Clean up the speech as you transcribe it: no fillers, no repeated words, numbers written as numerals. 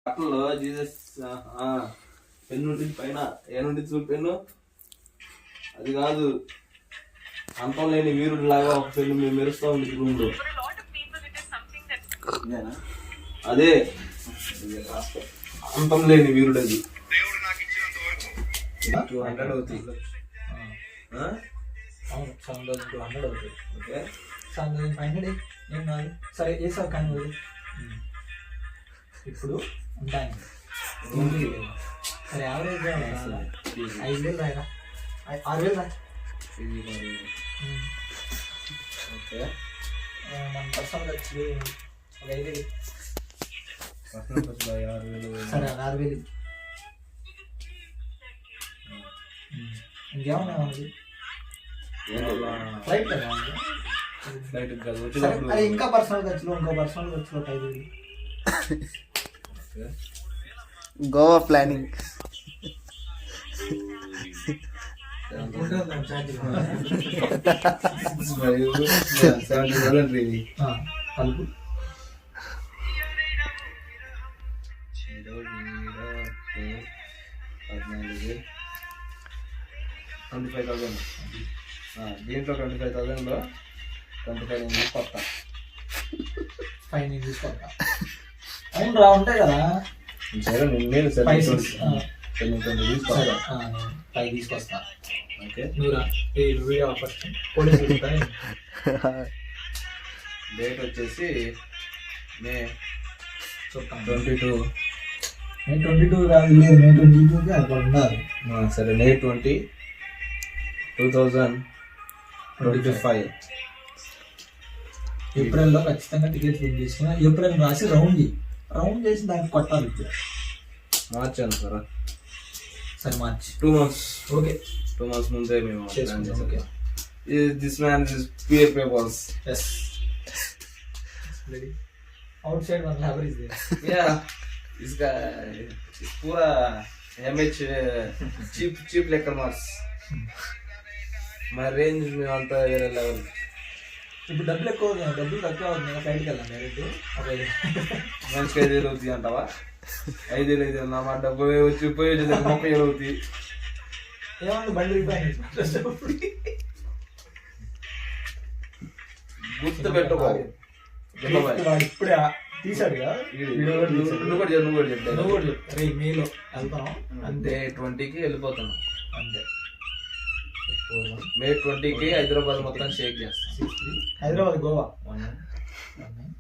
బట్టల్లో Jesus pen ఉంటుంది పైన ఏనుండి చూడు పెన్ను అది కాదు అంతం లేని వీరుడు లాగా ఒక పెన్ను మేము మెరుస్తూ ఉంది రూమ్లో అదే అంతం లేని వీరుడు అది 200 అవుతుంది 7,200 అవుతుంది. ఓకే 7,500 ఏం కాదు. సరే వేసావు కానీ ఇప్పుడు ఉంటాను. సరే యావరేజ్ 5,000 రాయరా 6,000 రా. ఓకే మన పర్సనల్ ఖర్చులు ఒక 5,000. పర్సనల్ ఖర్చులు 6,000. సరే 6,000. ఇంకేమన్నా మనకి ఫ్లైట్ కదా ఫ్లైట్ కాదు సరే వచ్చినప్పుడు అరే ఇంకా పర్సనల్ ఖర్చులు ఇంకో పర్సనల్ ఖర్చులు ఒక 5,000. గోవా ప్లానింగ్ కలుపు 25,000 దీంట్లో 25,000లో 25 నేను తీసుకొస్తా. 5 నేను తీసుకొస్తా. అవును రా ఉంటాయి కదా. సరే నేను 5 తీసుకొస్తా. 5 తీసుకొస్తా. ఓకే నువ్వు రా వీడియో ఫస్ట్ పోలీసులు డేట్ వచ్చేసి మే చెప్తాను. 22. మే 22 కాదు లేదు మే 22కి అక్కడ ఉండాలి. సరే మే 20, 2025. ఏప్రిల్లో ఖచ్చితంగా టికెట్స్ బుక్ చేసుకున్నా. ఏప్రిల్ రాసి రౌండ్ చేసి దానికి కొట్టాలి. మార్చ్ అంటారా? సరే మార్చి 2 months. ఓకే 2 months ముందే మేము ప్లాన్ చేసాం. Okay this man is peer papers. Yes ready outside మన లేబర్ ఇస్ దేర్. या इसका पूरा एमएच चीप लेकर मार्क्स मैं रेंज में అంతా వేరే లెవెల్. ఇప్పుడు డబ్బులు తక్కువ అవుతుంది. ఫ్లైట్కి వెళ్దాం డైరెక్ట్. మంచిగా 5,000 అవుతాయి అంటావా? 5,000 నా మాట డబ్బు వచ్చి పోయి 30,000 అవుతాయి. ఏమన్నా బండి గుర్తు పెట్టుకో. వాడు ఇప్పుడే తీసాడు కదా. నువ్వు కూడా చెప్పు. నువ్వు కూడా చెప్పు. రేపు మేలో వెళ్తాం అంతే 20కి వెళ్ళిపోతాను. అంతే. మే 20కి హైదరాబాద్ మొత్తం షేక్ చేస్తాను. హైదరాబాద్ గోవా